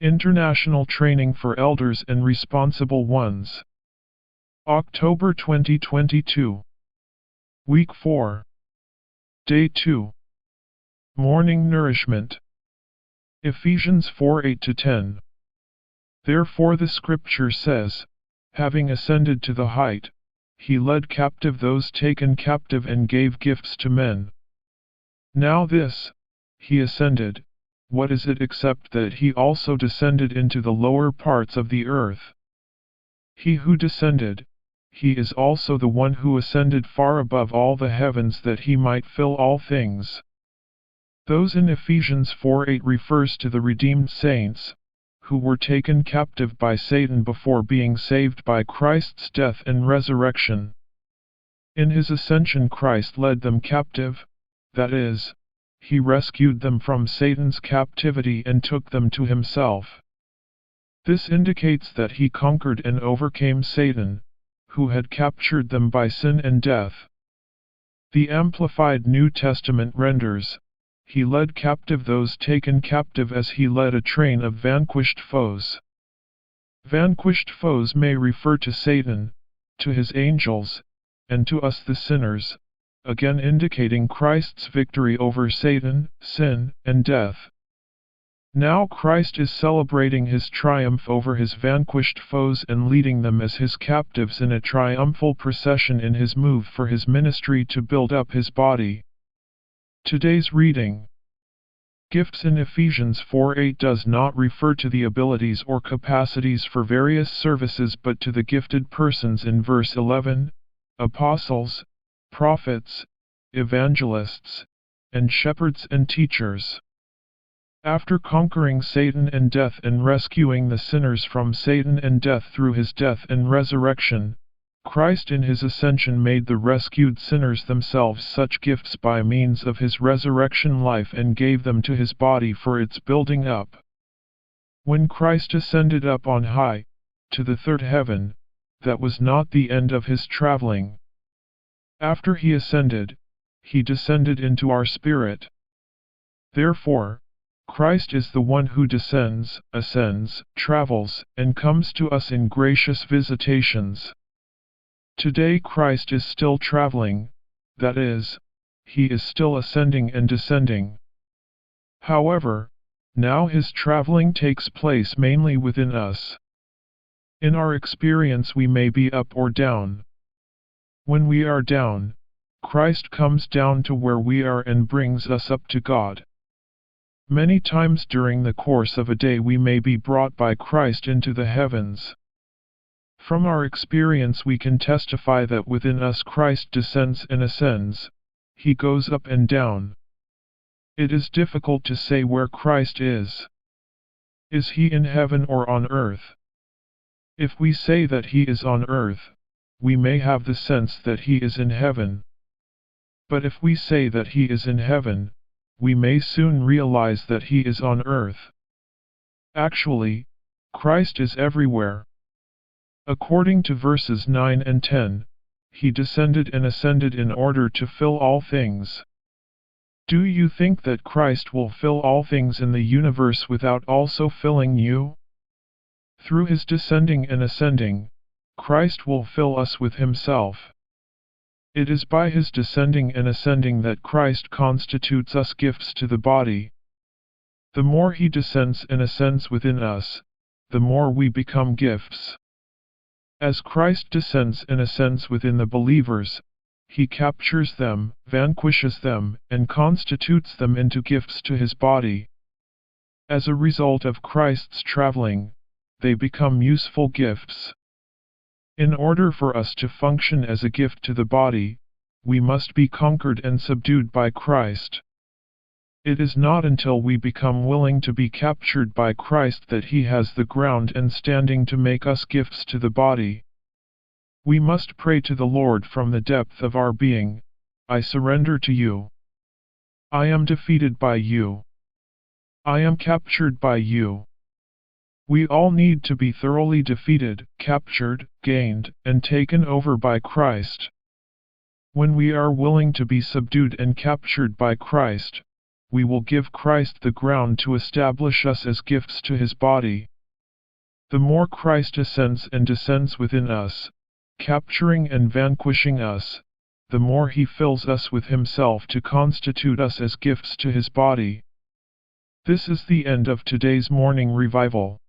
International Training for Elders and Responsible Ones. October 2022. Week 4. Day 2. Morning Nourishment. Ephesians 4:8-10. Therefore the scripture says, having ascended to the height, he led captive those taken captive and gave gifts to men. Now this, he ascended, what is it except that he also descended into the lower parts of the earth? He who descended, he is also the one who ascended far above all the heavens that he might fill all things. Those in Ephesians 4:8 refers to the redeemed saints, who were taken captive by Satan before being saved by Christ's death and resurrection. In his ascension Christ led them captive, that is, he rescued them from Satan's captivity and took them to himself. This indicates that he conquered and overcame Satan, who had captured them by sin and death. The Amplified New Testament renders, he led captive those taken captive as he led a train of vanquished foes. Vanquished foes may refer to Satan, to his angels, and to us the sinners, again indicating Christ's victory over Satan, sin, and death. Now Christ is celebrating his triumph over his vanquished foes and leading them as his captives in a triumphal procession in his move for his ministry to build up his body. Today's reading. Gifts in Ephesians 4:8 does not refer to the abilities or capacities for various services but to the gifted persons in verse 11, apostles, prophets, evangelists, and shepherds and teachers. After conquering Satan and death and rescuing the sinners from Satan and death through his death and resurrection, Christ in his ascension made the rescued sinners themselves such gifts by means of his resurrection life and gave them to his body for its building up. When Christ ascended up on high, to the third heaven, that was not the end of his traveling. After he ascended, he descended into our spirit. Therefore, Christ is the one who descends, ascends, travels, and comes to us in gracious visitations. Today Christ is still traveling, that is, he is still ascending and descending. However, now his traveling takes place mainly within us. In our experience we may be up or down. When we are down, Christ comes down to where we are and brings us up to God. Many times during the course of a day we may be brought by Christ into the heavens. From our experience we can testify that within us Christ descends and ascends, he goes up and down. It is difficult to say where Christ is. Is he in heaven or on earth? If we say that he is on earth, we may have the sense that he is in heaven. But if we say that he is in heaven, we may soon realize that he is on earth. Actually, Christ is everywhere. According to verses 9 and 10, he descended and ascended in order to fill all things. Do you think that Christ will fill all things in the universe without also filling you? Through his descending and ascending, Christ will fill us with himself. It is by his descending and ascending that Christ constitutes us gifts to the body. The more he descends and ascends within us, the more we become gifts. As Christ descends and ascends within the believers, he captures them, vanquishes them, and constitutes them into gifts to his body. As a result of Christ's traveling, they become useful gifts. In order for us to function as a gift to the body, we must be conquered and subdued by Christ. It is not until we become willing to be captured by Christ that he has the ground and standing to make us gifts to the body. We must pray to the Lord from the depth of our being, I surrender to you. I am defeated by you. I am captured by you. We all need to be thoroughly defeated, captured, gained, and taken over by Christ. When we are willing to be subdued and captured by Christ, we will give Christ the ground to establish us as gifts to his body. The more Christ ascends and descends within us, capturing and vanquishing us, the more he fills us with himself to constitute us as gifts to his body. This is the end of today's morning revival.